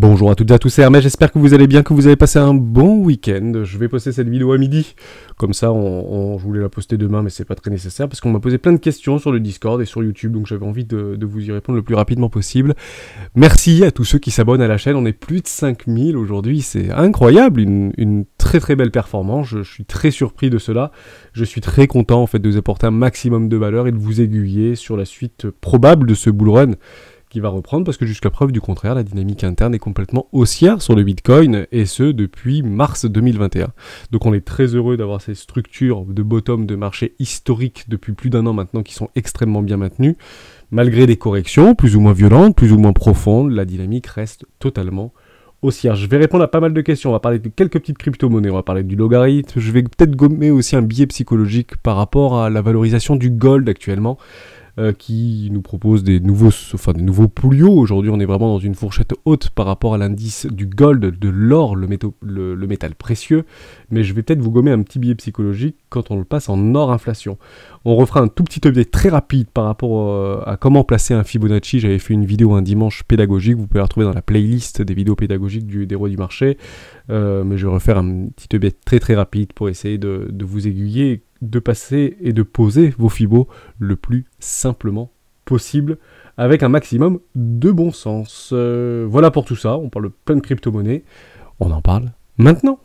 Bonjour à toutes et à tous, c'est Hermès, j'espère que vous allez bien, que vous avez passé un bon week-end. Je vais poster cette vidéo à midi, comme ça je voulais la poster demain mais c'est pas très nécessaire parce qu'on m'a posé plein de questions sur le Discord et sur YouTube, donc j'avais envie de vous y répondre le plus rapidement possible. Merci à tous ceux qui s'abonnent à la chaîne, on est plus de 5000 aujourd'hui, c'est incroyable, une très très belle performance, je suis très surpris de cela, je suis très content en fait de vous apporter un maximum de valeur et de vous aiguiller sur la suite probable de ce bull run qui va reprendre parce que jusqu'à preuve du contraire, la dynamique interne est complètement haussière sur le Bitcoin et ce depuis mars 2021. Donc on est très heureux d'avoir ces structures de bottom de marché historiques depuis plus d'un an maintenant qui sont extrêmement bien maintenues. Malgré des corrections plus ou moins violentes, plus ou moins profondes, la dynamique reste totalement haussière. Je vais répondre à pas mal de questions, on va parler de quelques petites crypto-monnaies, on va parler du logarithme, je vais peut-être gommer aussi un biais psychologique par rapport à la valorisation du gold actuellement. Qui nous propose des nouveaux plus hauts. Aujourd'hui, on est vraiment dans une fourchette haute par rapport à l'indice du gold, de l'or, le métal précieux. Mais je vais peut-être vous gommer un petit biais psychologique quand on le passe en or inflation. On refera un tout petit update très rapide par rapport à comment placer un Fibonacci. J'avais fait une vidéo un dimanche pédagogique. Vous pouvez la retrouver dans la playlist des vidéos pédagogiques des rois du marché. Mais je vais refaire un petit update très très rapide pour essayer de vous aiguiller, de passer et de poser vos fibos le plus simplement possible avec un maximum de bon sens. Voilà pour tout ça, on parle de plein de crypto-monnaies, on en parle maintenant.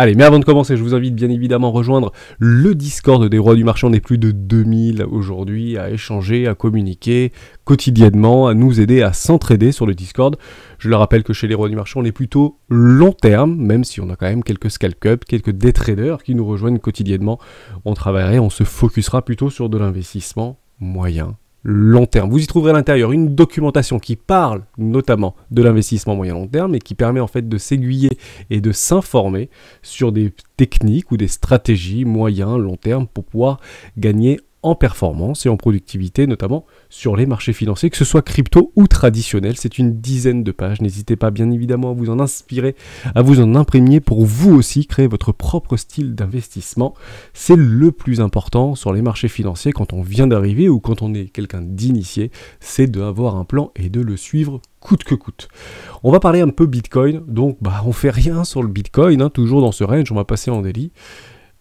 Allez, mais avant de commencer, je vous invite bien évidemment à rejoindre le Discord des rois du marché. On est plus de 2000 aujourd'hui à échanger, à communiquer quotidiennement, à nous aider à s'entraider sur le Discord. Je le rappelle que chez les rois du marché, on est plutôt long terme, même si on a quand même quelques scalp-up, quelques day traders qui nous rejoignent quotidiennement. On travaillerait, on se focusera plutôt sur de l'investissement moyen long terme. Vous y trouverez à l'intérieur une documentation qui parle notamment de l'investissement moyen long terme et qui permet en fait de s'aiguiller et de s'informer sur des techniques ou des stratégies moyen long terme pour pouvoir gagner en performance et en productivité, notamment sur les marchés financiers, que ce soit crypto ou traditionnel. C'est une dizaine de pages. N'hésitez pas bien évidemment à vous en inspirer, à vous en imprégner pour vous aussi créer votre propre style d'investissement. C'est le plus important sur les marchés financiers quand on vient d'arriver ou quand on est quelqu'un d'initié, c'est d'avoir un plan et de le suivre coûte que coûte. On va parler un peu Bitcoin, donc on fait rien sur le Bitcoin, toujours dans ce range, on va passer en daily.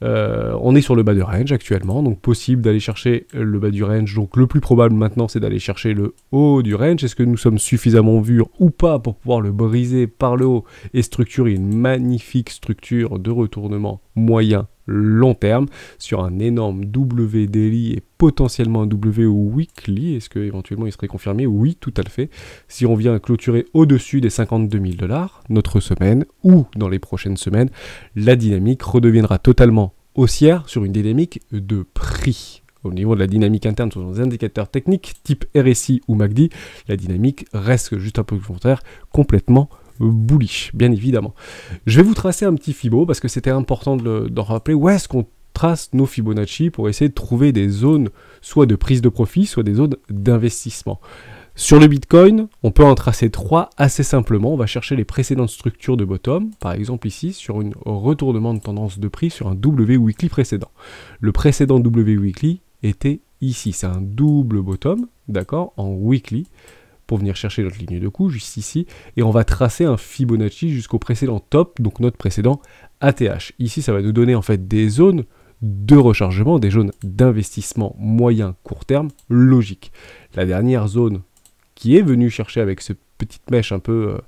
On est sur le bas de range actuellement, donc possible d'aller chercher le bas du range, donc le plus probable maintenant c'est d'aller chercher le haut du range. Est-ce que nous sommes suffisamment mûrs ou pas pour pouvoir le briser par le haut et structurer une magnifique structure de retournement moyen long terme sur un énorme W daily et potentiellement un W weekly? Est-ce que éventuellement il serait confirmé? Oui, tout à fait. Si on vient clôturer au-dessus des 52 000 $, notre semaine ou dans les prochaines semaines, la dynamique redeviendra totalement haussière sur une dynamique de prix. Au niveau de la dynamique interne sur les indicateurs techniques type RSI ou MACD, la dynamique reste juste un peu plus contraire, complètement bullish, bien évidemment. Je vais vous tracer un petit Fibo parce que c'était important d'en rappeler. Où est-ce qu'on trace nos Fibonacci pour essayer de trouver des zones soit de prise de profit, soit des zones d'investissement. Sur le Bitcoin, on peut en tracer 3 assez simplement. On va chercher les précédentes structures de bottom, par exemple ici, sur un retournement de tendance de prix sur un W weekly précédent. Le précédent W weekly était ici, c'est un double bottom, d'accord, en weekly, pour venir chercher notre ligne de coût, juste ici, et on va tracer un Fibonacci jusqu'au précédent top, donc notre précédent ATH. Ici, ça va nous donner en fait des zones de rechargement, des zones d'investissement moyen court terme logique. La dernière zone qui est venue chercher avec ce petite mèche un peu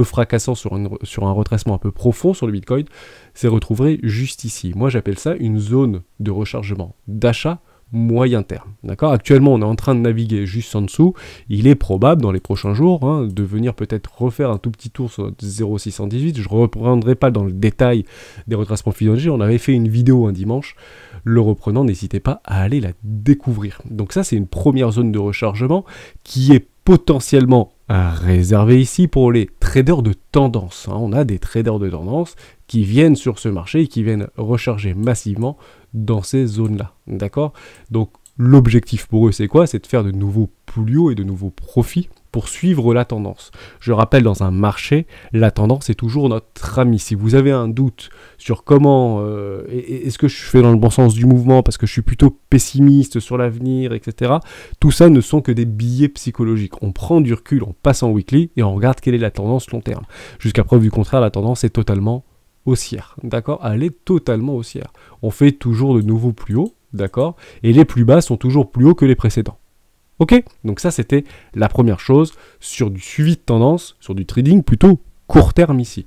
fracassant sur un retracement un peu profond sur le Bitcoin, c'est retrouvé juste ici. Moi, j'appelle ça une zone de rechargement d'achat moyen terme, d'accord. Actuellement, on est en train de naviguer juste en dessous. Il est probable dans les prochains jours de venir peut-être refaire un tout petit tour sur 0,618. Je ne reprendrai pas dans le détail des retracements Fibonacci. On avait fait une vidéo un dimanche. Le reprenant, n'hésitez pas à aller la découvrir. Donc ça, c'est une première zone de rechargement qui est potentiellement réservée ici pour les traders de tendance. On a des traders de tendance qui viennent sur ce marché et qui viennent recharger massivement dans ces zones-là, d'accord. Donc l'objectif pour eux, c'est quoi? C'est de faire de nouveaux plus hauts et de nouveaux profits pour suivre la tendance. Je rappelle, dans un marché, la tendance est toujours notre ami. Si vous avez un doute sur comment, est-ce que je fais dans le bon sens du mouvement parce que je suis plutôt pessimiste sur l'avenir, etc. Tout ça ne sont que des billets psychologiques. On prend du recul, on passe en weekly et on regarde quelle est la tendance long terme. Jusqu'à preuve du contraire, la tendance est totalement haussière. D'accord ? Elle est totalement haussière. On fait toujours de nouveaux plus hauts, d'accord ? Et les plus bas sont toujours plus hauts que les précédents. Ok ? Donc ça, c'était la première chose sur du suivi de tendance, sur du trading plutôt court terme ici.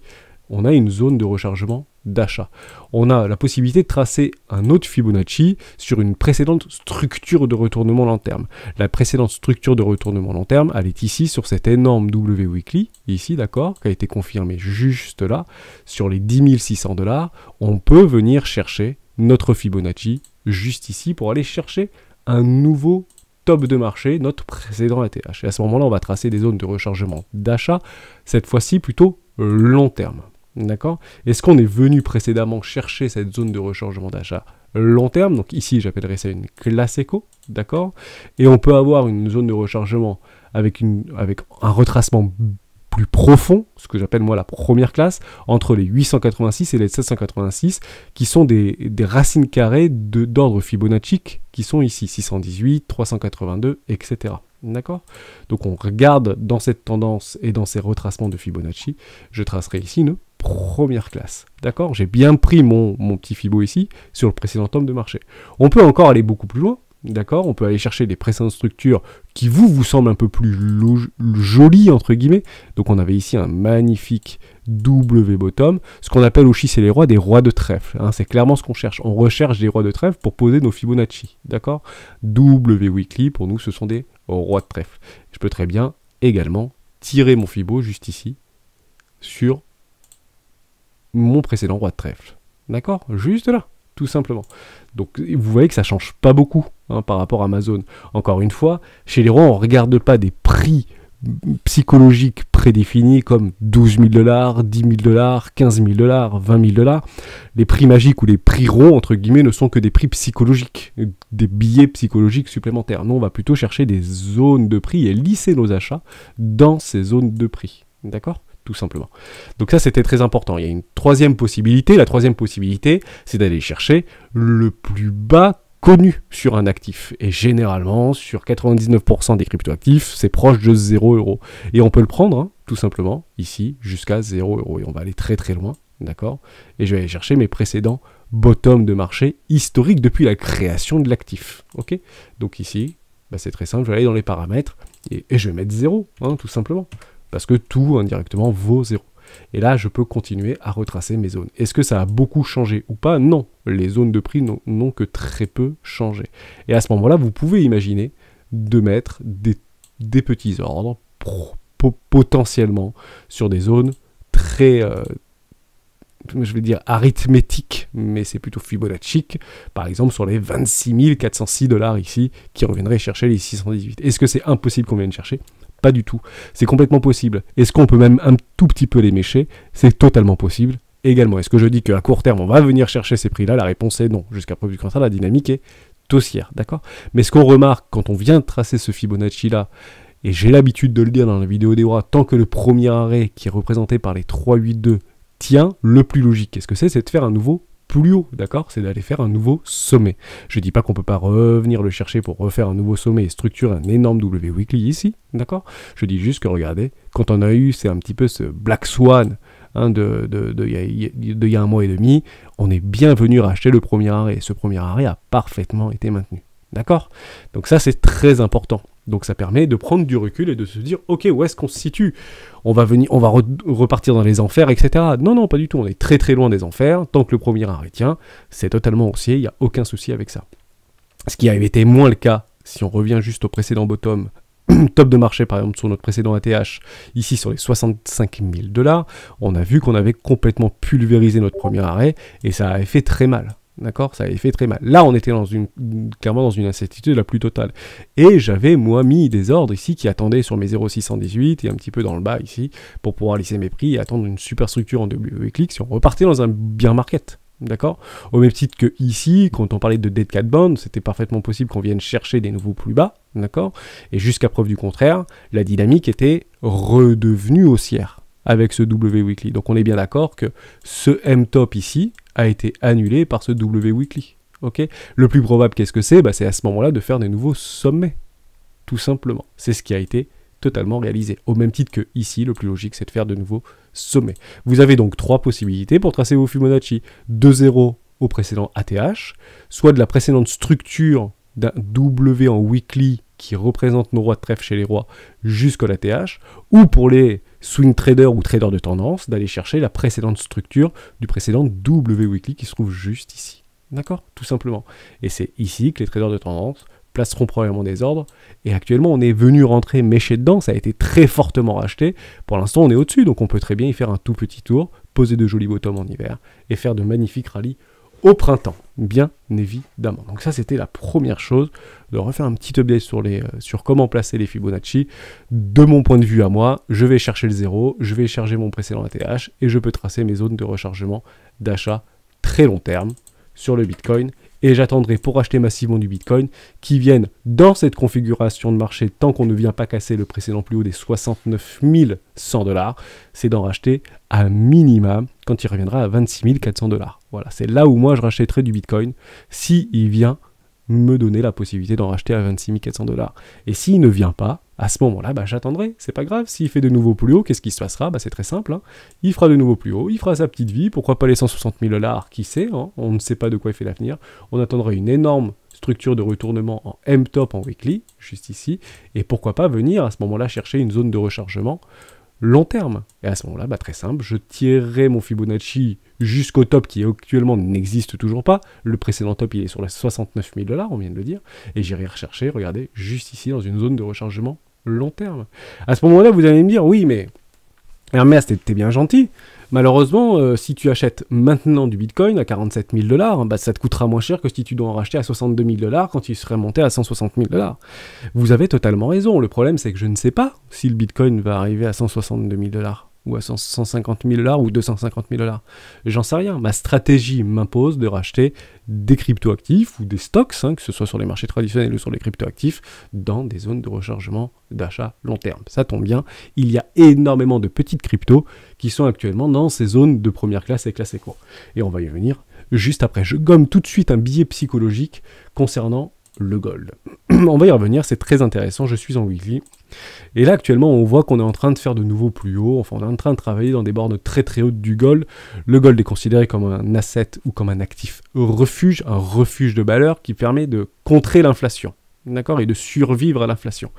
On a une zone de rechargement d'achat. On a la possibilité de tracer un autre Fibonacci sur une précédente structure de retournement long terme. La précédente structure de retournement long terme, elle est ici sur cette énorme W Weekly, ici, d'accord, qui a été confirmée juste là, sur les 10 600 $. On peut venir chercher notre Fibonacci juste ici pour aller chercher un nouveau top de marché, notre précédent ATH. Et à ce moment-là, on va tracer des zones de rechargement d'achat, cette fois-ci plutôt long terme. D'accord ? Est-ce qu'on est venu précédemment chercher cette zone de rechargement d'achat long terme? Donc ici, j'appellerais ça une classe éco, d'accord ? Et on peut avoir une zone de rechargement avec un retracement plus profond, ce que j'appelle moi la première classe, entre les 886 et les 786, qui sont des racines carrées d'ordre fibonaccique, qui sont ici, 618, 382, etc. D'accord ? Donc on regarde dans cette tendance et dans ces retracements de Fibonacci, je tracerai ici une première classe. D'accord ? J'ai bien pris mon petit Fibo ici sur le précédent tome de marché. On peut encore aller beaucoup plus loin. D'accord ? On peut aller chercher des précédentes structures qui vous semblent un peu plus jolies, entre guillemets. Donc on avait ici un magnifique W bottom, ce qu'on appelle aussi chez les rois des rois de trèfle. Hein, c'est clairement ce qu'on cherche. On recherche des rois de trèfle pour poser nos Fibonacci. D'accord ? W weekly, pour nous, ce sont des rois de trèfle. Je peux très bien également tirer mon Fibo juste ici sur mon précédent roi de trèfle. D'accord ? Juste là. Tout simplement. Donc vous voyez que ça ne change pas beaucoup par rapport à Amazon. Encore une fois, chez les rois, on ne regarde pas des prix psychologiques prédéfinis comme 12 000 $, 10 000 $, 15 000 $, 20 000 $. Les prix magiques ou les prix ronds, entre guillemets, ne sont que des prix psychologiques, des billets psychologiques supplémentaires. Nous, on va plutôt chercher des zones de prix et lisser nos achats dans ces zones de prix. D'accord ? Tout simplement. Donc ça, c'était très important. Il y a une troisième possibilité. La troisième possibilité, c'est d'aller chercher le plus bas connu sur un actif. Et généralement, sur 99% des cryptoactifs, c'est proche de 0 €. Et on peut le prendre, tout simplement, ici, jusqu'à 0 €. Et on va aller très très loin, d'accord ? Et je vais aller chercher mes précédents bottom de marché historiques depuis la création de l'actif. Ok ? Donc ici, c'est très simple, je vais aller dans les paramètres et je vais mettre 0, tout simplement. Parce que tout indirectement vaut 0. Et là, je peux continuer à retracer mes zones. Est-ce que ça a beaucoup changé ou pas? Non. Les zones de prix n'ont que très peu changé. Et à ce moment-là, vous pouvez imaginer de mettre des petits ordres potentiellement sur des zones très, je vais dire arithmétiques, mais c'est plutôt fibonaccique. Par exemple, sur les 26 406 $ ici, qui reviendraient chercher les 618. Est-ce que c'est impossible qu'on vienne chercher? Pas du tout. C'est complètement possible. Est-ce qu'on peut même un tout petit peu les mécher? C'est totalement possible également. Est-ce que je dis qu'à court terme, on va venir chercher ces prix-là? La réponse est non. Jusqu'à preuve du contraire, la dynamique est haussière. D'accord? Mais ce qu'on remarque quand on vient tracer ce Fibonacci-là, et j'ai l'habitude de le dire dans la vidéo des rois, tant que le premier arrêt qui est représenté par les 3-8-2 tient, le plus logique, qu'est-ce que c'est de faire un nouveau plus haut, d'accord? C'est d'aller faire un nouveau sommet. Je ne dis pas qu'on ne peut pas revenir le chercher pour refaire un nouveau sommet et structurer un énorme W weekly ici, d'accord? Je dis juste que regardez, quand on a eu, c'est un petit peu ce Black Swan il y a un mois et demi, on est bien venu racheter le premier arrêt. Ce premier arrêt a parfaitement été maintenu, d'accord? Donc ça, c'est très important. Donc ça permet de prendre du recul et de se dire, ok, où est-ce qu'on se situe? On va repartir dans les enfers, etc. Non, pas du tout, on est très très loin des enfers. Tant que le premier arrêt tient, c'est totalement haussier, il n'y a aucun souci avec ça. Ce qui avait été moins le cas, si on revient juste au précédent bottom, top de marché par exemple sur notre précédent ATH, ici sur les 65 000 $, on a vu qu'on avait complètement pulvérisé notre premier arrêt et ça avait fait très mal. D'accord, ça avait fait très mal. Là, on était clairement dans une incertitude la plus totale. Et j'avais, moi, mis des ordres ici qui attendaient sur mes 0,618 et un petit peu dans le bas ici, pour pouvoir lisser mes prix et attendre une super structure en W clic si on repartait dans un bear market. D'accord? Au même titre que ici, quand on parlait de Dead Cat Bounce, c'était parfaitement possible qu'on vienne chercher des nouveaux plus bas, d'accord? Et jusqu'à preuve du contraire, la dynamique était redevenue haussière avec ce W Weekly. Donc on est bien d'accord que ce M-top ici a été annulé par ce W Weekly. Okay, le plus probable, qu'est-ce que c'est? C'est à ce moment-là de faire des nouveaux sommets, tout simplement. C'est ce qui a été totalement réalisé. Au même titre que ici, le plus logique, c'est de faire de nouveaux sommets. Vous avez donc 3 possibilités pour tracer vos Fibonacci. De 0 au précédent ATH, soit de la précédente structure d'un W en weekly qui représente nos rois de trèfle chez les rois jusqu'à l'ATH, ou pour les swing traders ou traders de tendance, d'aller chercher la précédente structure du précédent W weekly qui se trouve juste ici. D'accord? Tout simplement. Et c'est ici que les traders de tendance placeront probablement des ordres. Et actuellement, on est venu rentrer mécher dedans. Ça a été très fortement racheté. Pour l'instant, on est au-dessus. Donc, on peut très bien y faire un tout petit tour, poser de jolis bottoms en hiver et faire de magnifiques rallyes au printemps. Bien évidemment. Donc, ça, c'était la première chose. De refaire un petit update sur comment placer les Fibonacci. De mon point de vue à moi, je vais chercher le 0. Je vais charger mon précédent ATH. Et je peux tracer mes zones de rechargement d'achat très long terme sur le Bitcoin, et j'attendrai pour acheter massivement du Bitcoin qui vienne dans cette configuration de marché tant qu'on ne vient pas casser le précédent plus haut des 69 100 $, c'est d'en racheter à minimum quand il reviendra à 26 400 $. Voilà, c'est là où moi je rachèterai du Bitcoin si il vient me donner la possibilité d'en racheter à 26 400 $. Et s'il ne vient pas, à ce moment-là, j'attendrai, c'est pas grave. S'il fait de nouveau plus haut, qu'est-ce qui se passera? C'est très simple, hein. Il fera de nouveau plus haut, il fera sa petite vie, pourquoi pas les 160 000 $, qui sait, hein, on ne sait pas de quoi il fait l'avenir. On attendra une énorme structure de retournement en M-top en weekly, juste ici, et pourquoi pas venir à ce moment-là chercher une zone de rechargement long terme. Et à ce moment-là, très simple, je tirerai mon Fibonacci jusqu'au top qui actuellement n'existe toujours pas. Le précédent top, il est sur les 69 000 $, on vient de le dire, et j'irai rechercher, regardez, juste ici, dans une zone de rechargement long terme. À ce moment-là, vous allez me dire, oui, mais Hermès, t'es bien gentil. Malheureusement, si tu achètes maintenant du Bitcoin à 47 000 $, ça te coûtera moins cher que si tu dois en racheter à 62 000 $ quand il serait monté à 160 000 $. Vous avez totalement raison. Le problème, c'est que je ne sais pas si le Bitcoin va arriver à 162 000 $. Ou à 150 000 $ ou 250 000 $. J'en sais rien. Ma stratégie m'impose de racheter des cryptoactifs ou des stocks, hein, que ce soit sur les marchés traditionnels ou sur les cryptoactifs, dans des zones de rechargement d'achat long terme. Ça tombe bien, il y a énormément de petites cryptos qui sont actuellement dans ces zones de première classe et classe éco. Et on va y venir juste après. Je gomme tout de suite un biais psychologique concernant le gold. On va y revenir, c'est très intéressant, je suis en weekly. Et là, actuellement, on voit qu'on est en train de faire de nouveau plus haut, enfin, on est en train de travailler dans des bornes très très hautes du gold. Le gold est considéré comme un asset ou comme un actif refuge, un refuge de valeur qui permet de contrer l'inflation, d'accord, et de survivre à l'inflation.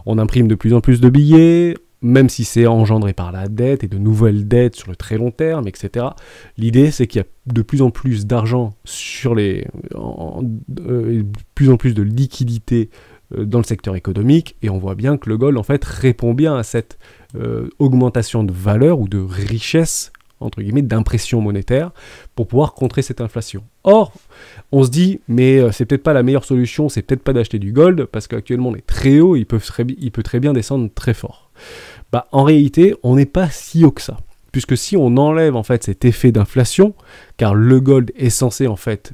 On imprime de plus en plus de billets, même si c'est engendré par la dette et de nouvelles dettes sur le très long terme, etc. L'idée, c'est qu'il y a de plus en plus d'argent sur plus en plus de liquidités dans le secteur économique, et on voit bien que le gold, en fait, répond bien à cette augmentation de valeur ou de richesse, entre guillemets, d'impression monétaire, pour pouvoir contrer cette inflation. Or, on se dit, mais c'est peut-être pas la meilleure solution, c'est peut-être pas d'acheter du gold, parce qu'actuellement on est très haut, il peut très bien descendre très fort. En réalité, on n'est pas si haut que ça, puisque si on enlève en fait cet effet d'inflation, car le gold est censé en fait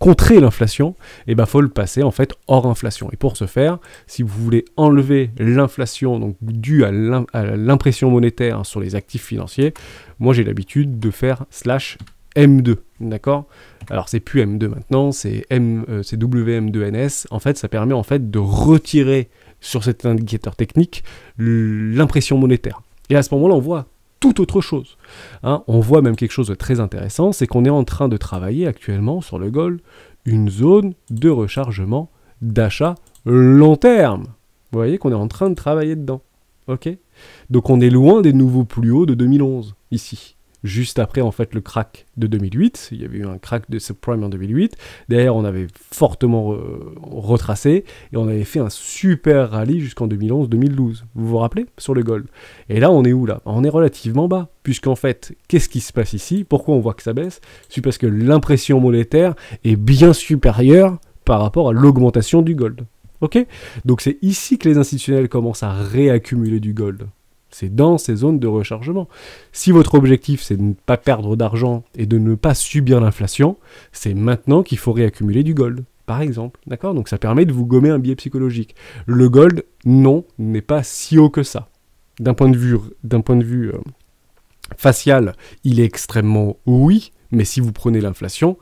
contrer l'inflation, et faut le passer en fait hors inflation. Et pour ce faire, si vous voulez enlever l'inflation donc due à l'impression monétaire sur les actifs financiers, moi j'ai l'habitude de faire /M2, d'accord? Alors c'est plus M2 maintenant, c'est WM2NS. En fait, ça permet en fait de retirer sur cet indicateur technique l'impression monétaire. Et à ce moment-là, on voit tout autre chose. Hein, on voit même quelque chose de très intéressant, c'est qu'on est en train de travailler actuellement sur le gold une zone de rechargement d'achat long terme. Vous voyez qu'on est en train de travailler dedans. Ok? Donc on est loin des nouveaux plus hauts de 2011, ici. Juste après, en fait, le crack de 2008. Il y avait eu un crack de subprime en 2008. Derrière, on avait fortement retracé. Et on avait fait un super rallye jusqu'en 2011-2012. Vous vous rappelez? Sur le gold. Et là, on est où, là? On est relativement bas. Puisqu'en fait, qu'est-ce qui se passe ici? Pourquoi on voit que ça baisse? C'est parce que l'impression monétaire est bien supérieure par rapport à l'augmentation du gold. Ok? Donc c'est ici que les institutionnels commencent à réaccumuler du gold. C'est dans ces zones de rechargement. Si votre objectif, c'est de ne pas perdre d'argent et de ne pas subir l'inflation, c'est maintenant qu'il faut réaccumuler du gold, par exemple. D'accord ? Donc ça permet de vous gommer un biais psychologique. Le gold, non, n'est pas si haut que ça. D'un point de vue facial, il est extrêmement haut, oui, mais si vous prenez l'inflation,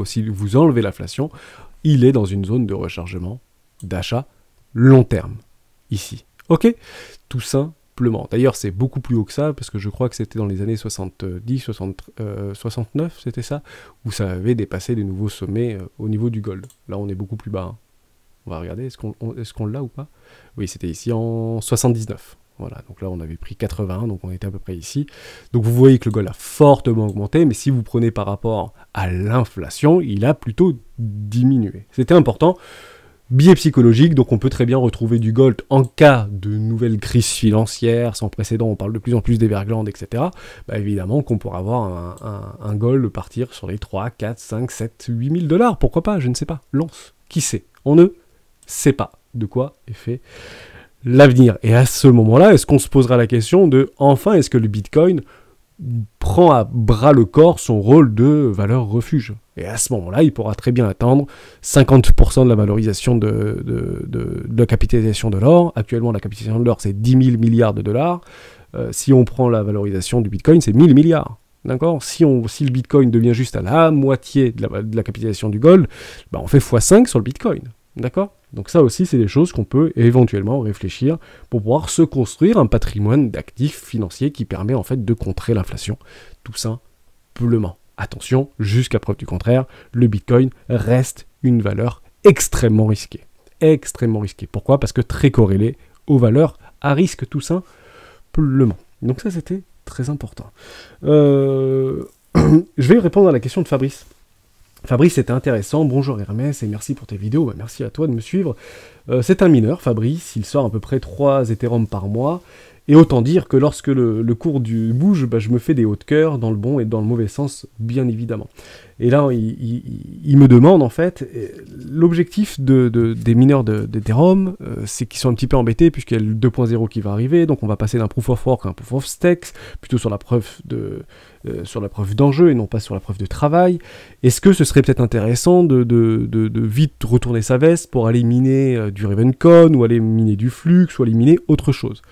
si vous enlevez l'inflation, il est dans une zone de rechargement, d'achat long terme, ici. Ok ? Tout simplement. D'ailleurs, c'est beaucoup plus haut que ça, parce que je crois que c'était dans les années 69, c'était ça, où ça avait dépassé les nouveaux sommets au niveau du gold. Là, on est beaucoup plus bas. Hein. On va regarder, est-ce qu'on l'a ou pas ? Oui, c'était ici en 79. Voilà, donc là, on avait pris 81, donc on était à peu près ici. Donc vous voyez que le gold a fortement augmenté, mais si vous prenez par rapport à l'inflation, il a plutôt diminué. C'était important. Biais psychologique, donc on peut très bien retrouver du gold en cas de nouvelles crises financières sans précédent, on parle de plus en plus d'Evergrande, etc. Bah évidemment qu'on pourra avoir un gold partir sur les 3, 4, 5, 7, 8 000 $, pourquoi pas, je ne sais pas, lance, qui sait, on ne sait pas de quoi est fait l'avenir. Et à ce moment-là, est-ce qu'on se posera la question de, enfin, est-ce que le Bitcoin prend à bras le corps son rôle de valeur refuge ? Et à ce moment-là, il pourra très bien atteindre 50% de la valorisation de la capitalisation de l'or. Actuellement, la capitalisation de l'or, c'est 10 000 milliards de dollars. Si on prend la valorisation du Bitcoin, c'est 1000 milliards. D'accord ? Si le Bitcoin devient juste à la moitié de la capitalisation du gold, bah on fait x5 sur le Bitcoin. D'accord ? Donc ça aussi, c'est des choses qu'on peut éventuellement réfléchir pour pouvoir se construire un patrimoine d'actifs financiers qui permet en fait de contrer l'inflation, tout simplement. Attention, jusqu'à preuve du contraire, le Bitcoin reste une valeur extrêmement risquée. Extrêmement risquée. Pourquoi ? Parce que très corrélée aux valeurs à risque, tout simplement. Donc ça, c'était très important. Je vais répondre à la question de Fabrice. Fabrice, c'était intéressant. Bonjour Hermès et merci pour tes vidéos. Bah, merci à toi de me suivre. C'est un mineur, Fabrice. Il sort à peu près 3 Ethereum par mois. Et autant dire que lorsque le cours bouge, bah, je me fais des hauts de cœur dans le bon et dans le mauvais sens, bien évidemment. Et là, il me demande, en fait, l'objectif des mineurs d'Ethereum, c'est qu'ils sont un petit peu embêtés, puisqu'il y a le 2.0 qui va arriver, donc on va passer d'un proof of work à un proof of stake, plutôt sur la preuve d'enjeu et non pas sur la preuve de travail. Est-ce que ce serait peut-être intéressant de vite retourner sa veste pour aller miner du Ravencoin, ou aller miner du Flux, ou aller miner autre chose ?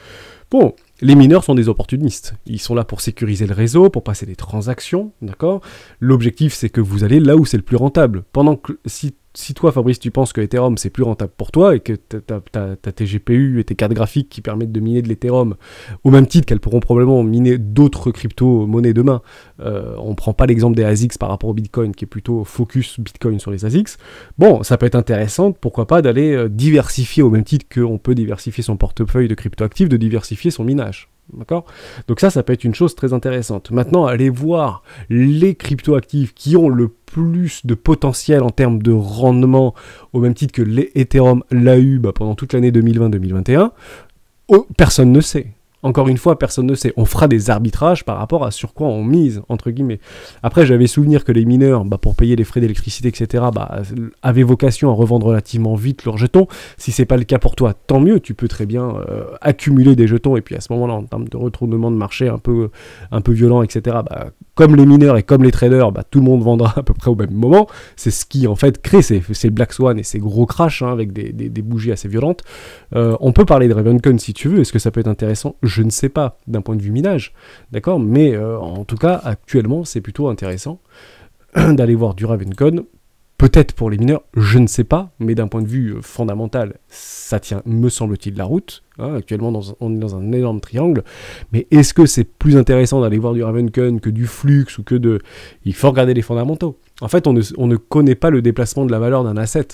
Bon, les mineurs sont des opportunistes. Ils sont là pour sécuriser le réseau, pour passer des transactions, d'accord ? L'objectif, c'est que vous allez là où c'est le plus rentable. Pendant que, si toi, Fabrice, tu penses que Ethereum, c'est plus rentable pour toi, et que t'as tes GPU et tes cartes graphiques qui permettent de miner de l'Ethereum, au même titre qu'elles pourront probablement miner d'autres crypto-monnaies demain. On prend pas l'exemple des ASICs par rapport au Bitcoin, qui est plutôt focus Bitcoin sur les ASICs. Bon, ça peut être intéressant, pourquoi pas, d'aller diversifier, au même titre qu'on peut diversifier son portefeuille de crypto-actifs, de diversifier son minage. D'accord ? Donc ça peut être une chose très intéressante. Maintenant, allez voir les crypto-actifs qui ont le plus de potentiel en termes de rendement, au même titre que les Ethereum l'a eu pendant toute l'année 2020-2021, personne ne sait. Encore une fois, personne ne sait. On fera des arbitrages par rapport à sur quoi on mise, entre guillemets. Après, j'avais souvenir que les mineurs, pour payer les frais d'électricité, etc., avaient vocation à revendre relativement vite leurs jetons. Si c'est pas le cas pour toi, tant mieux. Tu peux très bien accumuler des jetons, et puis à ce moment-là, en termes de retournement de marché un peu violent, etc., comme les mineurs et comme les traders, tout le monde vendra à peu près au même moment. C'est ce qui, en fait, crée ces Black Swan et ces gros crashs, avec des bougies assez violentes. On peut parler de Ravencoin si tu veux. Est-ce que ça peut être intéressant ? Je ne sais pas, d'un point de vue minage, d'accord ? Mais en tout cas, actuellement, c'est plutôt intéressant d'aller voir du Ravencoin. Peut-être pour les mineurs, je ne sais pas, mais d'un point de vue fondamental, ça tient, me semble-t-il, la route. Actuellement, on est dans un énorme triangle. Mais est-ce que c'est plus intéressant d'aller voir du Ravencoin que du Flux ou que de... Il faut regarder les fondamentaux. En fait, on ne connaît pas le déplacement de la valeur d'un asset.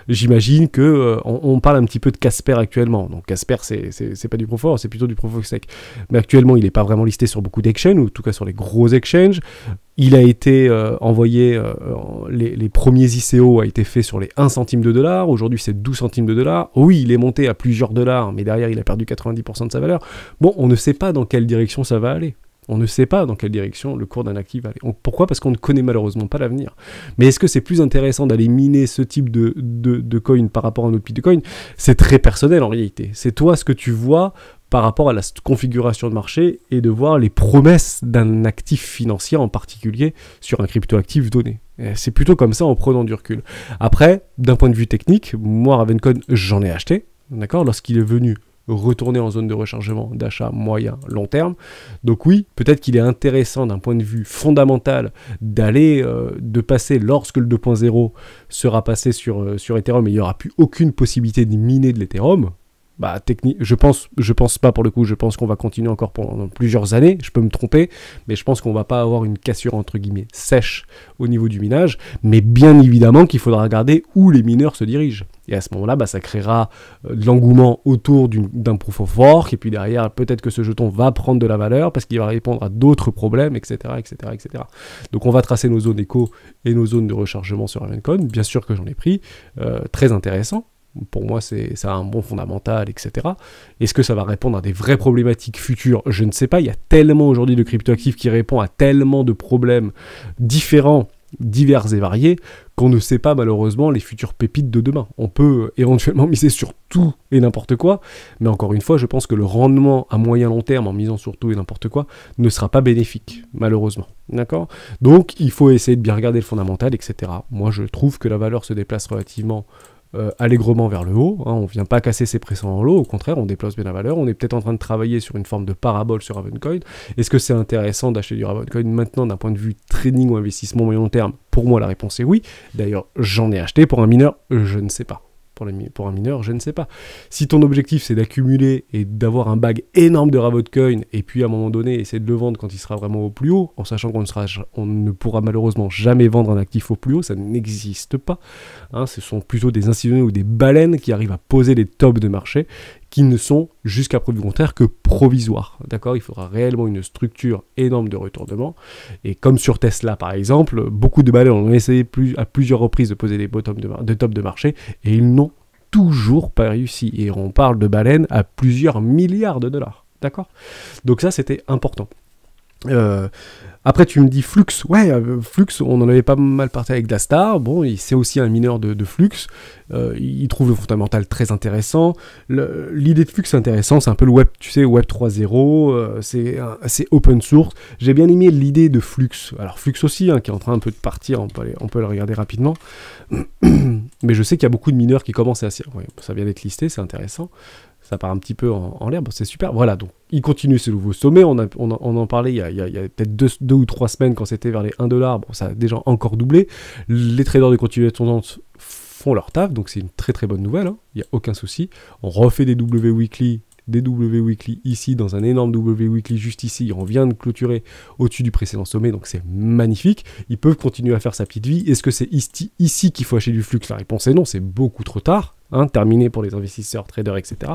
J'imagine que on parle un petit peu de Casper actuellement. Donc Casper, c'est pas du Proof of Work, c'est plutôt du Proof of Stake. Mais actuellement, il n'est pas vraiment listé sur beaucoup d'exchanges, ou en tout cas sur les gros exchanges. Il a été envoyé, les premiers ICO a été fait sur les 1 centime de dollar. Aujourd'hui, c'est 12 centimes de dollar. Oui, il est monté à plusieurs dollars, mais derrière, il a perdu 90% de sa valeur. Bon, on ne sait pas dans quelle direction ça va aller. On ne sait pas dans quelle direction le cours d'un actif va aller. Pourquoi ? Parce qu'on ne connaît malheureusement pas l'avenir. Mais est-ce que c'est plus intéressant d'aller miner ce type de coin par rapport à un autre Bitcoin ? C'est très personnel en réalité. C'est toi ce que tu vois par rapport à la configuration de marché et de voir les promesses d'un actif financier en particulier sur un cryptoactif donné. C'est plutôt comme ça en prenant du recul. Après, d'un point de vue technique, moi Ravencoin, j'en ai acheté, d'accord, lorsqu'il est venu retourner en zone de rechargement d'achat moyen long terme. Donc oui, peut-être qu'il est intéressant d'un point de vue fondamental d'aller, de passer lorsque le 2.0 sera passé sur Ethereum et il n'y aura plus aucune possibilité de miner de l'Ethereum. Bah, je pense pas pour le coup, je pense qu'on va continuer encore pendant plusieurs années, je peux me tromper, mais je pense qu'on va pas avoir une cassure entre guillemets sèche au niveau du minage, mais bien évidemment qu'il faudra regarder où les mineurs se dirigent. Et à ce moment-là, bah, ça créera de l'engouement autour d'un proof of work, et puis derrière, peut-être que ce jeton va prendre de la valeur parce qu'il va répondre à d'autres problèmes, etc., etc., etc. Donc on va tracer nos zones éco et nos zones de rechargement sur Ravencoin, bien sûr que j'en ai pris, très intéressant. Pour moi, ça a un bon fondamental, etc. Est-ce que ça va répondre à des vraies problématiques futures? Je ne sais pas. Il y a tellement aujourd'hui de cryptoactifs qui répondent à tellement de problèmes différents, divers et variés, qu'on ne sait pas malheureusement les futures pépites de demain. On peut éventuellement miser sur tout et n'importe quoi, mais encore une fois, je pense que le rendement à moyen long terme en misant sur tout et n'importe quoi ne sera pas bénéfique, malheureusement. D'accord? Donc, il faut essayer de bien regarder le fondamental, etc. Moi, je trouve que la valeur se déplace relativement allègrement vers le haut, hein, on ne vient pas casser ses précédents en lot, au contraire, on déplace bien la valeur, on est peut-être en train de travailler sur une forme de parabole sur Ravencoin. Est-ce que c'est intéressant d'acheter du Ravencoin maintenant d'un point de vue trading ou investissement moyen long terme? Pour moi, la réponse est oui. D'ailleurs, j'en ai acheté. Pour un mineur, je ne sais pas. Pour un mineur, je ne sais pas. Si ton objectif c'est d'accumuler et d'avoir un bag énorme de Ravencoin et puis à un moment donné essayer de le vendre quand il sera vraiment au plus haut, en sachant qu'on ne pourra malheureusement jamais vendre un actif au plus haut, ça n'existe pas. Hein, ce sont plutôt des institutionnels ou des baleines qui arrivent à poser les tops de marché qui ne sont jusqu'à preuve du contraire que provisoires. D'accord? Il faudra réellement une structure énorme de retournement. Et comme sur Tesla par exemple, beaucoup de baleines ont essayé à plusieurs reprises de poser des tops de marché et ils n'ont toujours pas réussi. Et on parle de baleines à plusieurs milliards de dollars. D'accord? Donc ça, c'était important. Après, tu me dis Flux. Ouais, Flux, on en avait pas mal parlé avec Dastar. Bon, c'est aussi un mineur de Flux. Il trouve le fondamental très intéressant. L'idée de Flux est intéressante. C'est un peu le web, tu sais, web 3.0. C'est open source. J'ai bien aimé l'idée de Flux. Alors, Flux aussi, hein, qui est en train un peu de partir. On peut le regarder rapidement. Mais je sais qu'il y a beaucoup de mineurs qui commencent à... Ouais, ça vient d'être listé, c'est intéressant. Ça part un petit peu en l'air, bon, c'est super. Voilà, donc il continue ce nouveau sommet. On en parlait il y a peut-être 2 ou 3 semaines quand c'était vers les 1$. Bon, ça a déjà encore doublé. Les traders de continuation tendance font leur taf, donc c'est une très très bonne nouvelle. Hein. Il n'y a aucun souci. On refait des W weekly ici, dans un énorme W weekly juste ici. On vient de clôturer au-dessus du précédent sommet, donc c'est magnifique. Ils peuvent continuer à faire sa petite vie. Est-ce que c'est ici qu'il faut acheter du flux? La réponse est non, c'est beaucoup trop tard. Hein, terminé pour les investisseurs, traders, etc.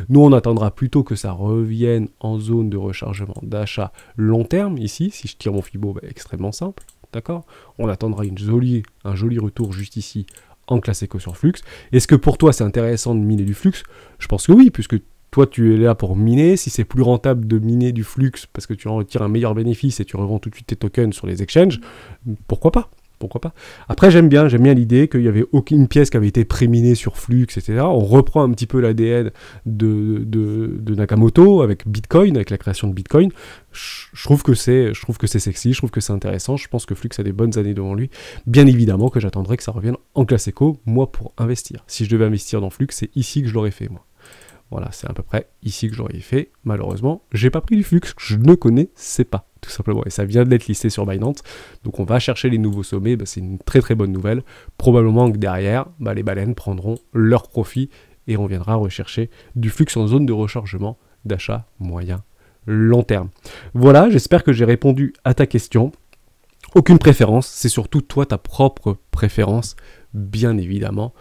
Nous, on attendra plutôt que ça revienne en zone de rechargement d'achat long terme, ici, si je tire mon Fibo, bah, extrêmement simple, d'accord? On attendra un joli retour juste ici, en classe éco sur Flux. Est-ce que pour toi, c'est intéressant de miner du Flux? Je pense que oui, puisque toi, tu es là pour miner. Si c'est plus rentable de miner du Flux parce que tu en retires un meilleur bénéfice et tu revends tout de suite tes tokens sur les exchanges, pourquoi pas? Pourquoi pas? Après, j'aime bien l'idée qu'il n'y avait aucune pièce qui avait été préminée sur Flux, etc. On reprend un petit peu l'ADN de Nakamoto avec Bitcoin, avec la création de Bitcoin. Je trouve que c'est sexy, je trouve que c'est intéressant. Je pense que Flux a des bonnes années devant lui. Bien évidemment que j'attendrai que ça revienne en classe éco, moi, pour investir. Si je devais investir dans Flux, c'est ici que je l'aurais fait, moi. Voilà, c'est à peu près ici que je l'aurais fait. Malheureusement, j'ai pas pris du Flux, je ne connaissais pas, tout simplement. Et ça vient d'être listé sur Binance. Donc on va chercher les nouveaux sommets, bah, c'est une très très bonne nouvelle. Probablement que derrière, bah, les baleines prendront leur profit et on viendra rechercher du Flux en zone de rechargement d'achat moyen long terme. Voilà, j'espère que j'ai répondu à ta question. Aucune préférence, c'est surtout toi ta propre préférence, bien évidemment.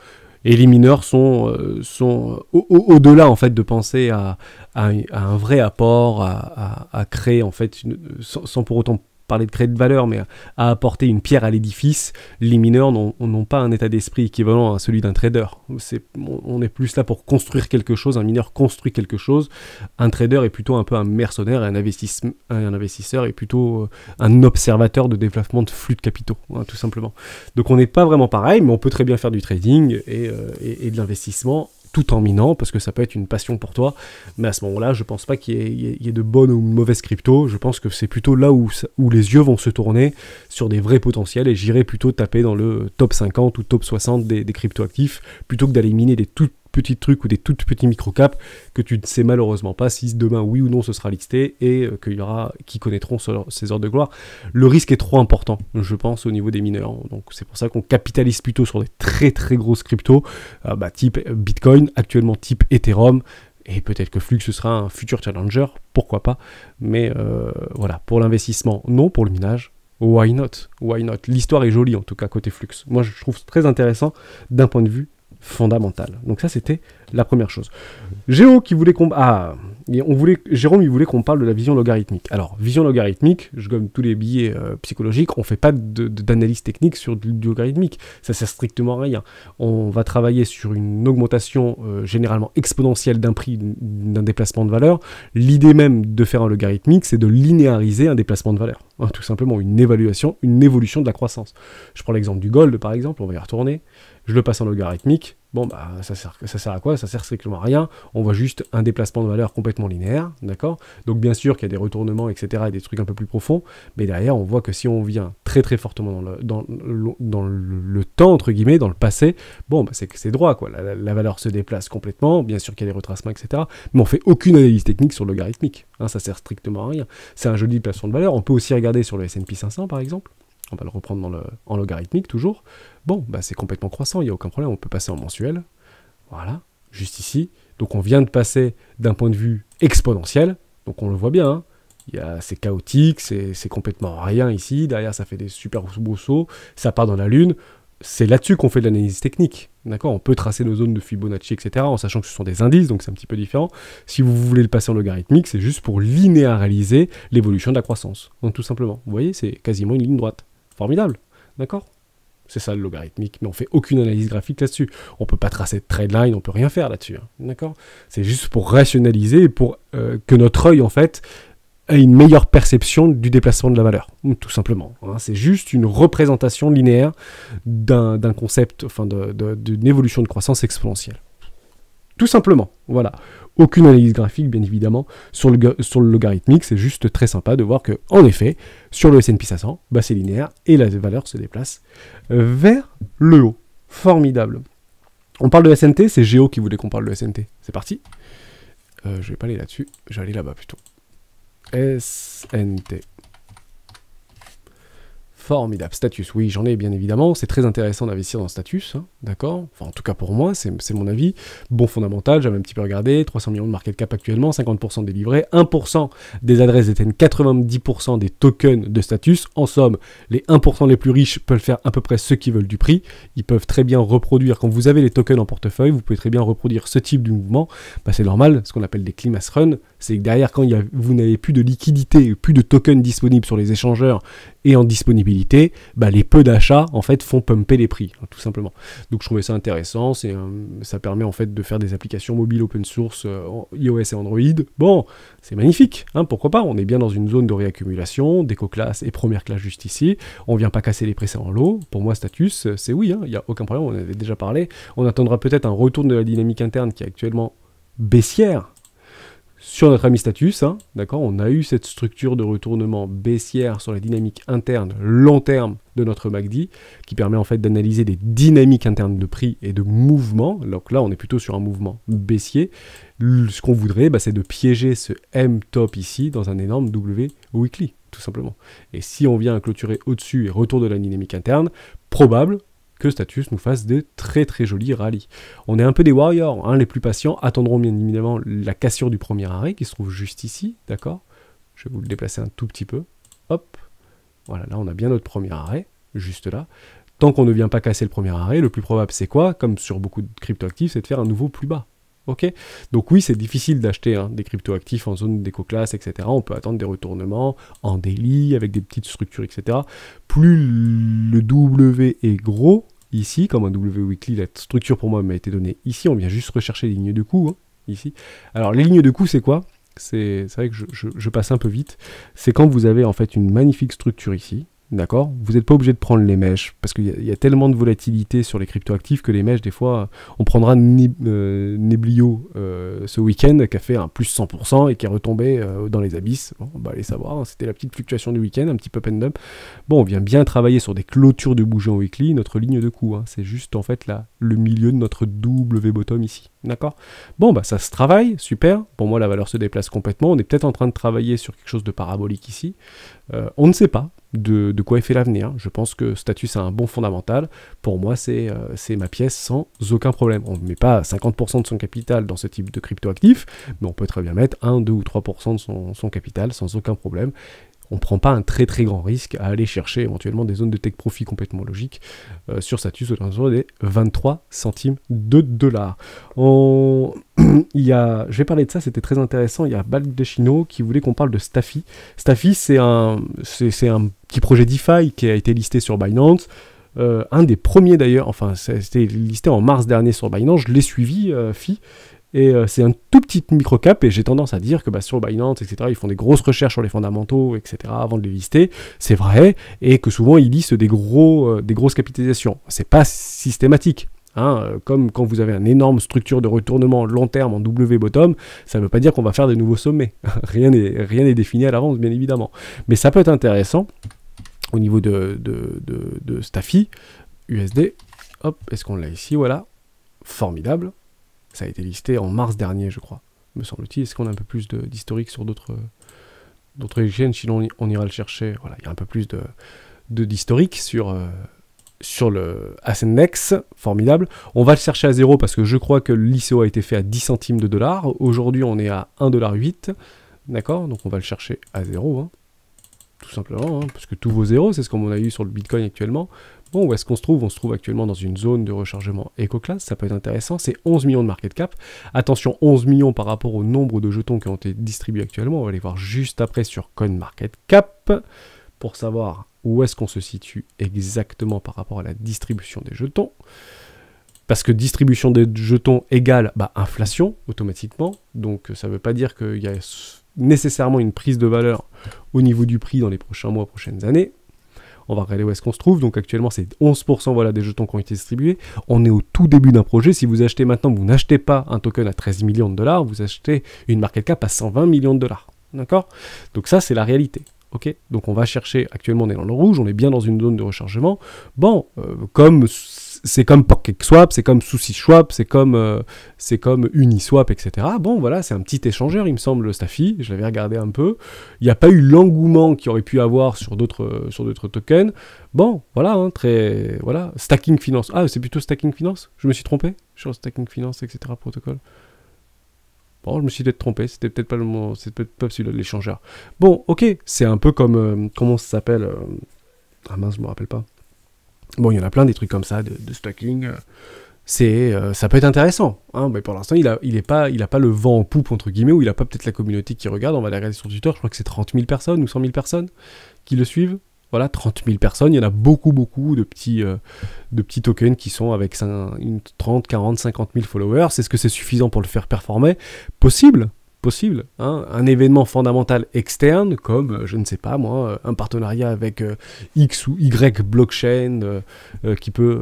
Et les mineurs sont au-delà en fait de penser à un vrai apport, à créer en fait, sans pour autant parler de créer de valeur, mais à apporter une pierre à l'édifice. Les mineurs n'ont pas un état d'esprit équivalent à celui d'un trader. On est plus là pour construire quelque chose, un mineur construit quelque chose, un trader est plutôt un peu un mercenaire, et un investisseur est plutôt un observateur de développement de flux de capitaux, hein, tout simplement. Donc on n'est pas vraiment pareil, mais on peut très bien faire du trading et de l'investissement tout en minant, parce que ça peut être une passion pour toi, mais à ce moment-là, je pense pas qu'il y ait de bonnes ou de mauvaises cryptos, je pense que c'est plutôt là où les yeux vont se tourner sur des vrais potentiels, et j'irai plutôt taper dans le top 50 ou top 60 des crypto-actifs, plutôt que d'aller miner des toutes petits trucs ou des toutes petits micro-caps que tu ne sais malheureusement pas si demain oui ou non ce sera listé et qu'il y aura qui connaîtront ces heures de gloire. Le risque est trop important, je pense, au niveau des mineurs. Donc c'est pour ça qu'on capitalise plutôt sur des très très grosses cryptos, type Bitcoin, actuellement type Ethereum, et peut-être que Flux ce sera un futur challenger, pourquoi pas. Mais voilà, pour l'investissement, non, pour le minage, why not? Why not? L'histoire est jolie en tout cas côté Flux. Moi je trouve très intéressant d'un point de vue fondamental. Donc ça c'était la première chose. Jérôme qui voulait Jérôme il voulait qu'on parle de la vision logarithmique. Alors vision logarithmique, je gomme tous les billets psychologiques, on fait pas d'analyse technique sur du logarithmique, ça sert strictement à rien. On va travailler sur une augmentation généralement exponentielle d'un prix, d'un déplacement de valeur. L'idée même de faire un logarithmique, c'est de linéariser un déplacement de valeur. Tout simplement une évolution de la croissance. Je prends l'exemple du gold par exemple, on va y retourner. Je le passe en logarithmique, bon bah ça sert à quoi? Ça sert strictement à rien, on voit juste un déplacement de valeur complètement linéaire, d'accord? Donc bien sûr qu'il y a des retournements, etc., et des trucs un peu plus profonds, mais derrière on voit que si on vient très très fortement dans le temps, entre guillemets, dans le passé, bon bah c'est droit quoi, la valeur se déplace complètement, bien sûr qu'il y a des retracements, etc., mais on fait aucune analyse technique sur le logarithmique, ça sert strictement à rien. C'est un joli déplacement de valeur, on peut aussi regarder sur le S&P 500 par exemple, on va le reprendre en logarithmique toujours. Bon, bah c'est complètement croissant, il n'y a aucun problème, on peut passer en mensuel. Voilà, juste ici. Donc on vient de passer d'un point de vue exponentiel, donc on le voit bien, c'est chaotique, c'est complètement rien ici, derrière ça fait des super beaux sauts, ça part dans la lune, c'est là-dessus qu'on fait de l'analyse technique, d'accord? On peut tracer nos zones de Fibonacci, etc., en sachant que ce sont des indices, donc c'est un petit peu différent. Si vous voulez le passer en logarithmique, c'est juste pour linéariser l'évolution de la croissance, donc tout simplement. Vous voyez, c'est quasiment une ligne droite. Formidable, d'accord? C'est ça le logarithmique, mais on fait aucune analyse graphique là-dessus. On peut pas tracer de trade line, on peut rien faire là-dessus, d'accord? C'est juste pour rationaliser et pour que notre œil, en fait, ait une meilleure perception du déplacement de la valeur, tout simplement. C'est juste une représentation linéaire d'un concept, enfin d'une évolution de croissance exponentielle. Tout simplement, voilà. Aucune analyse graphique, bien évidemment, sur le logarithmique, c'est juste très sympa de voir que, en effet, sur le S&P 500, c'est linéaire et la valeur se déplace vers le haut. Formidable. On parle de SNT, c'est Géo qui voulait qu'on parle de SNT. C'est parti. Je vais pas aller là-dessus, je vais aller là-bas plutôt. SNT. Formidable. Status, oui, j'en ai bien évidemment. C'est très intéressant d'investir dans Status, d'accord? Enfin, en tout cas pour moi, c'est mon avis. Bon fondamental, j'avais un petit peu regardé. 300 millions de market cap actuellement, 50% des livrets, 1% des adresses détiennent 90% des tokens de Status. En somme, les 1% les plus riches peuvent faire à peu près ce qu'ils veulent du prix. Ils peuvent très bien reproduire, quand vous avez les tokens en portefeuille, vous pouvez très bien reproduire ce type de mouvement. C'est normal, ce qu'on appelle des climax run. C'est que derrière, quand vous n'avez plus de liquidité, plus de tokens disponibles sur les échangeurs et en disponibilité, les peu d'achats en fait font pumper les prix, tout simplement. Donc je trouvais ça intéressant, ça permet en fait de faire des applications mobiles open source iOS et Android. Bon, c'est magnifique, pourquoi pas? On est bien dans une zone de réaccumulation, déco-classe et première classe juste ici. On vient pas casser les précédents lots. Pour moi, Status, c'est oui, il n'y a aucun problème, on en avait déjà parlé. On attendra peut-être un retour de la dynamique interne qui est actuellement baissière. Sur notre ami Status, d'accord, on a eu cette structure de retournement baissière sur la dynamique interne long terme de notre MACD, qui permet en fait d'analyser des dynamiques internes de prix et de mouvement. Donc là, on est plutôt sur un mouvement baissier. Ce qu'on voudrait, c'est de piéger ce M top ici dans un énorme W weekly, tout simplement. Et si on vient clôturer au-dessus et retour de la dynamique interne, probable que Status nous fasse des très très jolis rallyes. On est un peu des warriors, les plus patients attendront bien évidemment la cassure du premier arrêt qui se trouve juste ici, d'accord? Je vais vous le déplacer un tout petit peu, hop, voilà, là on a bien notre premier arrêt, juste là. Tant qu'on ne vient pas casser le premier arrêt, le plus probable c'est quoi? Comme sur beaucoup de cryptoactifs, c'est de faire un nouveau plus bas. Ok, donc oui, c'est difficile d'acheter des cryptoactifs en zone d'éco-classe, etc. On peut attendre des retournements en daily, avec des petites structures, etc. Plus le W est gros, ici, comme un W weekly, la structure pour moi m'a été donnée ici, on vient juste rechercher les lignes de coût, ici. Alors, les lignes de coût, c'est quoi? C'est vrai que je passe un peu vite. C'est quand vous avez en fait une magnifique structure ici, D'accord? Vous n'êtes pas obligé de prendre les mèches, parce qu'il y a tellement de volatilité sur les cryptoactifs que les mèches, des fois, on prendra Neblio ce week-end, qui a fait un plus 100% et qui est retombé dans les abysses. Bon, on va aller savoir, hein, c'était la petite fluctuation du week-end, un petit peu up and dump. Bon, on vient bien travailler sur des clôtures de bougies en weekly, notre ligne de coup, hein, c'est juste en fait là, le milieu de notre W bottom ici. D'accord? Bon, bah ça se travaille, super. Pour moi, la valeur se déplace complètement. On est peut-être en train de travailler sur quelque chose de parabolique ici. On ne sait pas de quoi est fait l'avenir. Je pense que Status a un bon fondamental. Pour moi, c'est ma pièce sans aucun problème. On ne met pas 50% de son capital dans ce type de cryptoactif, mais on peut très bien mettre 1, 2 ou 3% de son capital sans aucun problème. On ne prend pas un très très grand risque à aller chercher éventuellement des zones de take profit complètement logiques sur Status autour des 23 centimes de dollars. Je vais parler de ça, c'était très intéressant. Il y a Baldacchino qui voulait qu'on parle de Staffy. Staffy, c'est un petit projet DeFi qui a été listé sur Binance. Un des premiers d'ailleurs, enfin c'était listé en mars dernier sur Binance, je l'ai suivi, et c'est un tout petit microcap, et j'ai tendance à dire que sur Binance, etc., ils font des grosses recherches sur les fondamentaux, etc., avant de les lister, c'est vrai, et que souvent ils listent des grosses capitalisations. C'est pas systématique. Hein, comme quand vous avez une énorme structure de retournement long terme en W bottom, ça ne veut pas dire qu'on va faire des nouveaux sommets. Rien n'est défini à l'avance, bien évidemment. Mais ça peut être intéressant au niveau de Staffy, USD. Hop, est-ce qu'on l'a ici? Voilà. Formidable. Ça a été listé en mars dernier, je crois, me semble-t-il. Est-ce qu'on a un peu plus d'historique sur d'autres exchanges? Sinon, on ira le chercher. Voilà, il y a un peu plus d'historique sur le Ascendex. Formidable. On va le chercher à 0 parce que je crois que l'ICO a été fait à 10 centimes de dollars. Aujourd'hui, on est à 1,08 $. D'accord? Donc, on va le chercher à 0. Hein. Tout simplement, hein, parce que tous vos zéros, c'est ce qu'on a eu sur le Bitcoin actuellement. Bon, où est-ce qu'on se trouve? On se trouve actuellement dans une zone de rechargement EcoClass, ça peut être intéressant, c'est 11 millions de market cap. Attention, 11 millions par rapport au nombre de jetons qui ont été distribués actuellement, on va aller voir juste après sur CoinMarketCap, pour savoir où est-ce qu'on se situe exactement par rapport à la distribution des jetons. Parce que distribution des jetons égale inflation, automatiquement, donc ça ne veut pas dire qu'il y a nécessairement une prise de valeur au niveau du prix dans les prochains mois, prochaines années. On va regarder où est-ce qu'on se trouve. Donc actuellement, c'est 11% des jetons qui ont été distribués. On est au tout début d'un projet. Si vous achetez maintenant, vous n'achetez pas un token à 13 millions de dollars, vous achetez une market cap à 120 millions de dollars. D'accord? Donc ça, c'est la réalité. Ok? Donc on va chercher, actuellement on est dans le rouge, on est bien dans une zone de rechargement. Bon, c'est comme PancakeSwap, c'est comme SushiSwap, c'est comme Uniswap, etc. Bon, voilà, c'est un petit échangeur, il me semble, Staffy. Je l'avais regardé un peu. Il n'y a pas eu l'engouement qu'il aurait pu avoir sur d'autres tokens. Bon, voilà, hein, voilà. Stacking Finance. Ah, c'est plutôt Stacking Finance? Je me suis trompé sur Stacking Finance, etc. protocole. Bon, je me suis peut-être trompé, c'était peut-être pas le moment, c'est peut-être pas celui-là de l'échangeur. Bon, ok, c'est un peu comme, comment ça s'appelle ah mince, je me rappelle pas. Bon, il y en a plein des trucs comme ça, de stacking. Ça peut être intéressant. Hein, mais pour l'instant, il a pas le vent en poupe, entre guillemets, ou il a pas peut-être la communauté qui regarde. On va aller regarder sur Twitter, je crois que c'est 30 000 personnes ou 100 000 personnes qui le suivent. Voilà, 30 000 personnes. Il y en a beaucoup de petits tokens qui sont avec 30, 40, 50 000 followers. Est-ce que c'est suffisant pour le faire performer? Possible. Hein, un événement fondamental externe comme, je ne sais pas moi, un partenariat avec X ou Y blockchain qui peut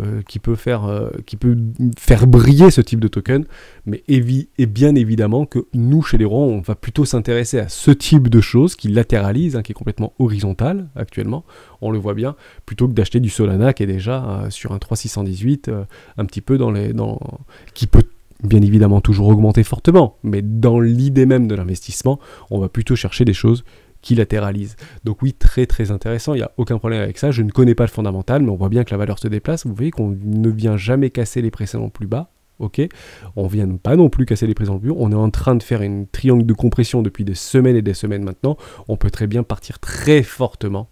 faire briller ce type de token, mais et bien évidemment que nous chez les Rois on va plutôt s'intéresser à ce type de choses qui latéralise, hein, qui est complètement horizontal actuellement, on le voit bien, plutôt que d'acheter du Solana qui est déjà sur un 3618 un petit peu qui peut bien évidemment toujours augmenter fortement, mais dans l'idée même de l'investissement, on va plutôt chercher des choses qui latéralisent. Donc oui, très très intéressant, il n'y a aucun problème avec ça, je ne connais pas le fondamental, mais on voit bien que la valeur se déplace, vous voyez qu'on ne vient jamais casser les précédents plus bas, ok, on ne vient pas non plus casser les précédents plus hauts, on est en train de faire une triangle de compression depuis des semaines et des semaines maintenant, on peut très bien partir très fortement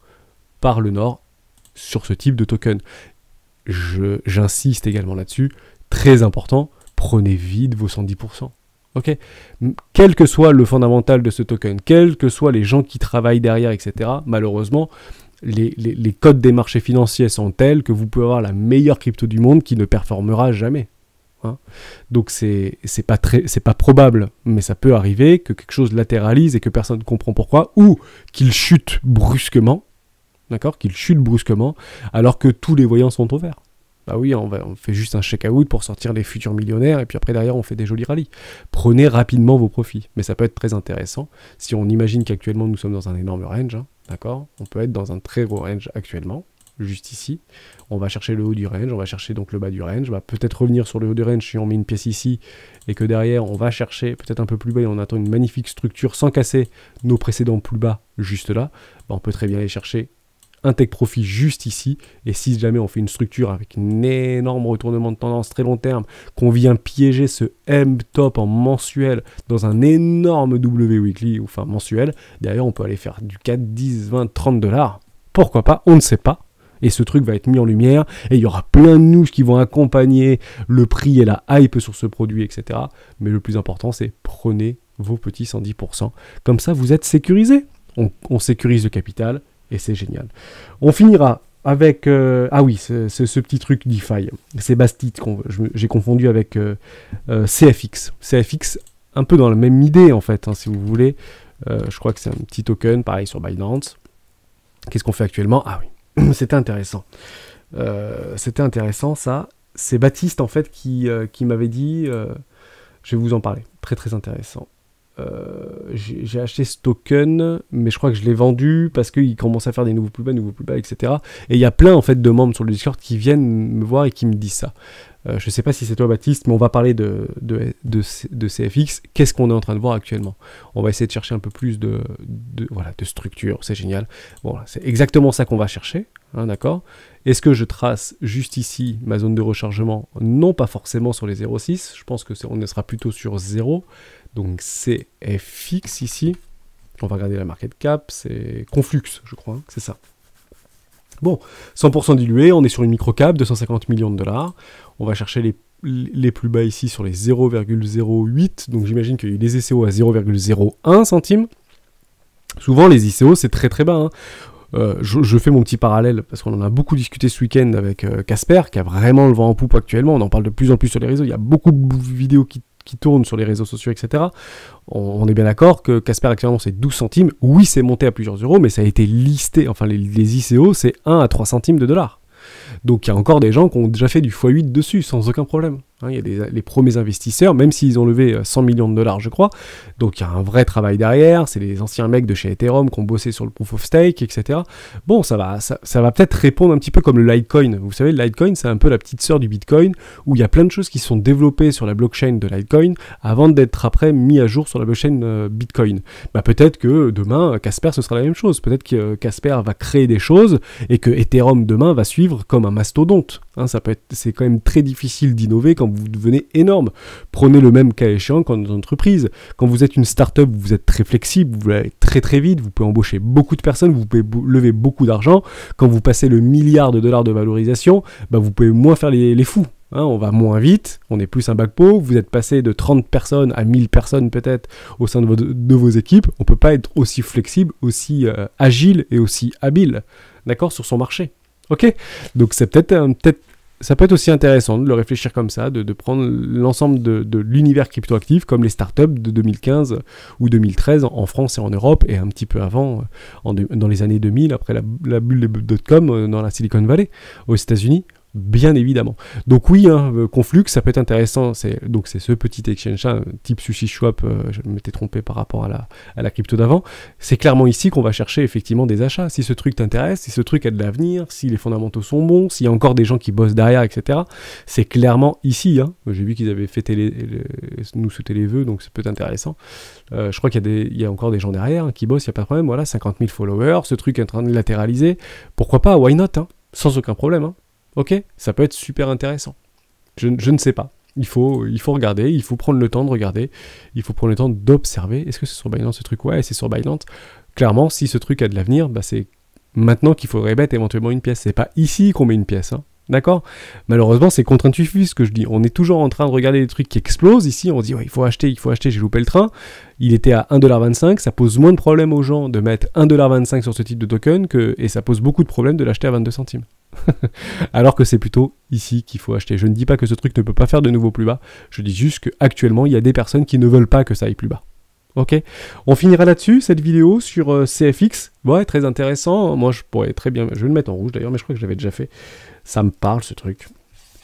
par le nord sur ce type de token. J'insiste également là-dessus, très important, prenez vite vos 110%. Ok, quel que soit le fondamental de ce token, quels que soient les gens qui travaillent derrière, etc., malheureusement, les codes des marchés financiers sont tels que vous pouvez avoir la meilleure crypto du monde qui ne performera jamais. Hein. Donc c'est pas probable, mais ça peut arriver que quelque chose latéralise et que personne ne comprend pourquoi, ou qu'il chute brusquement. d'accord, qu'il chute brusquement, alors que tous les voyants sont au vert. Bah oui, on fait juste un check-out pour sortir les futurs millionnaires, et puis après derrière on fait des jolis rallyes. Prenez rapidement vos profits, mais ça peut être très intéressant. Si on imagine qu'actuellement nous sommes dans un énorme range, hein, d'accord, on peut être dans un très gros range actuellement, juste ici. On va chercher le haut du range, on va chercher donc le bas du range, on va peut-être revenir sur le haut du range si on met une pièce ici, et que derrière on va chercher peut-être un peu plus bas et on attend une magnifique structure sans casser nos précédents plus bas juste là, bah on peut très bien aller chercher un take profit juste ici, et si jamais on fait une structure avec un énorme retournement de tendance très long terme, qu'on vient piéger ce M-top en mensuel dans un énorme W weekly, enfin mensuel, derrière on peut aller faire du 4, 10, 20, 30 $, pourquoi pas, on ne sait pas, et ce truc va être mis en lumière, et il y aura plein de news qui vont accompagner le prix et la hype sur ce produit, etc. Mais le plus important, c'est prenez vos petits 110%, comme ça vous êtes sécurisé, on sécurise le capital, et c'est génial. On finira avec... ah oui, ce petit truc DeFi. C'est Bastite, j'ai confondu avec CFX. CFX, un peu dans la même idée en fait, hein, si vous voulez. Je crois que c'est un petit token, pareil sur Binance. Qu'est-ce qu'on fait actuellement? Ah oui, c'était intéressant. C'était intéressant ça. C'est Baptiste en fait qui m'avait dit... je vais vous en parler. Très très intéressant. J'ai acheté ce token, mais je crois que je l'ai vendu parce qu'il commence à faire des nouveaux plus bas, etc. Et il y a plein en fait de membres sur le Discord qui viennent me voir et qui me disent ça. Je ne sais pas si c'est toi Baptiste, mais on va parler de CFX. Qu'est-ce qu'on est en train de voir actuellement? On va essayer de chercher un peu plus de structure, c'est génial. Bon, c'est exactement ça qu'on va chercher, hein, d'accord? Est-ce que je trace juste ici ma zone de rechargement? Non, pas forcément sur les 0,6. Je pense qu'on sera plutôt sur 0. Donc c'est FX ici. On va regarder la market cap, c'est Conflux, je crois, hein, c'est ça. Bon, 100% dilué, on est sur une micro-cap, 250 millions de $. On va chercher les plus bas ici sur les 0,08. Donc j'imagine qu'il y a eu des ICO à 0,01 centimes. Souvent les ICO c'est très très bas. Hein. Je fais mon petit parallèle parce qu'on en a beaucoup discuté ce week-end avec Casper qui a vraiment le vent en poupe actuellement. On en parle de plus en plus sur les réseaux. Il y a beaucoup de vidéos qui tournent sur les réseaux sociaux, etc. On est bien d'accord que Casper actuellement c'est 12 centimes. Oui, c'est monté à plusieurs euros, mais ça a été listé. Enfin, les ICO c'est 1 à 3 centimes de dollars. Donc il y a encore des gens qui ont déjà fait du x8 dessus sans aucun problème. Hein, il y a les premiers investisseurs, même s'ils ont levé 100 millions de $, je crois. Donc il y a un vrai travail derrière. C'est les anciens mecs de chez Ethereum qui ont bossé sur le proof of stake, etc. Bon, ça va peut-être répondre un petit peu comme le Litecoin. Vous savez, le Litecoin, c'est un peu la petite sœur du Bitcoin, où il y a plein de choses qui sont développées sur la blockchain de Litecoin avant d'être après mis à jour sur la blockchain Bitcoin. Bah, peut-être que demain, Casper, ce sera la même chose. Peut-être que Casper va créer des choses et que Ethereum demain va suivre comme un mastodonte. Hein, c'est quand même très difficile d'innover quand vous devenez énorme. Prenez le même cas échéant quand dans une entreprise. Quand vous êtes une start-up, vous êtes très flexible, vous allez très très vite, vous pouvez embaucher beaucoup de personnes, vous pouvez lever beaucoup d'argent. Quand vous passez le milliard de dollars de valorisation, bah vous pouvez moins faire les fous. Hein, on va moins vite, on est plus un backpo, vous êtes passé de 30 personnes à 1000 personnes peut-être au sein de vos équipes. On ne peut pas être aussi flexible, aussi agile et aussi habile, d'accord, sur son marché. Ok, donc c'est ça peut être aussi intéressant de le réfléchir comme ça, de prendre l'ensemble de l'univers cryptoactif comme les startups de 2015 ou 2013 en France et en Europe et un petit peu avant, dans les années 2000, après la bulle des .com dans la Silicon Valley, aux États-Unis. Bien évidemment. Donc oui, hein, Conflux, ça peut être intéressant. C'est ce petit exchange type SushiSwap, je m'étais trompé par rapport à la crypto d'avant. C'est clairement ici qu'on va chercher effectivement des achats. Si ce truc t'intéresse, si ce truc a de l'avenir, si les fondamentaux sont bons, s'il y a encore des gens qui bossent derrière, etc. C'est clairement ici. Hein. J'ai vu qu'ils avaient fait nous souhaiter les vœux, donc ça peut être intéressant. Je crois qu'il y a encore des gens derrière hein, qui bossent, il n'y a pas de problème. Voilà, 50 000 followers, ce truc est en train de latéraliser. Pourquoi pas, why not hein, sans aucun problème. Hein. Ok, ça peut être super intéressant. Je ne sais pas. Il faut regarder, il faut prendre le temps de regarder, il faut prendre le temps d'observer. Est-ce que c'est sur Binance ce truc? Ouais, c'est sur Binance. Clairement, si ce truc a de l'avenir, bah c'est maintenant qu'il faudrait mettre éventuellement une pièce. C'est pas ici qu'on met une pièce, hein. D'accord? Malheureusement, c'est contre-intuitif ce que je dis. On est toujours en train de regarder des trucs qui explosent. Ici, on se dit, ouais, il faut acheter, j'ai loupé le train. Il était à 1,25$. Ça pose moins de problèmes aux gens de mettre 1,25$ sur ce type de token et ça pose beaucoup de problèmes de l'acheter à 22 centimes. Alors que c'est plutôt ici qu'il faut acheter. Je ne dis pas que ce truc ne peut pas faire de nouveau plus bas. Je dis juste qu'actuellement, il y a des personnes qui ne veulent pas que ça aille plus bas. Ok, on finira là-dessus, cette vidéo sur CFX. Ouais, très intéressant. Moi, je pourrais très bien... Je vais le mettre en rouge d'ailleurs, mais je crois que je l'avais déjà fait. Ça me parle, ce truc.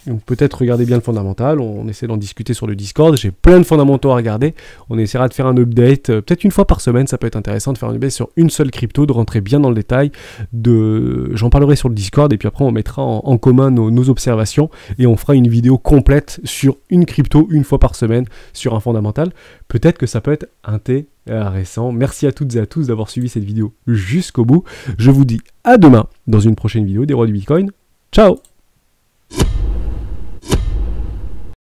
Donc peut-être regardez bien le fondamental, on essaie d'en discuter sur le Discord, j'ai plein de fondamentaux à regarder, on essaiera de faire un update, peut-être une fois par semaine, ça peut être intéressant de faire un update sur une seule crypto, de rentrer bien dans le détail, j'en parlerai sur le Discord, et puis après on mettra en commun nos observations, et on fera une vidéo complète sur une crypto, une fois par semaine, sur un fondamental. Peut-être que ça peut être intéressant. Merci à toutes et à tous d'avoir suivi cette vidéo jusqu'au bout. Je vous dis à demain dans une prochaine vidéo des rois du Bitcoin. Ciao!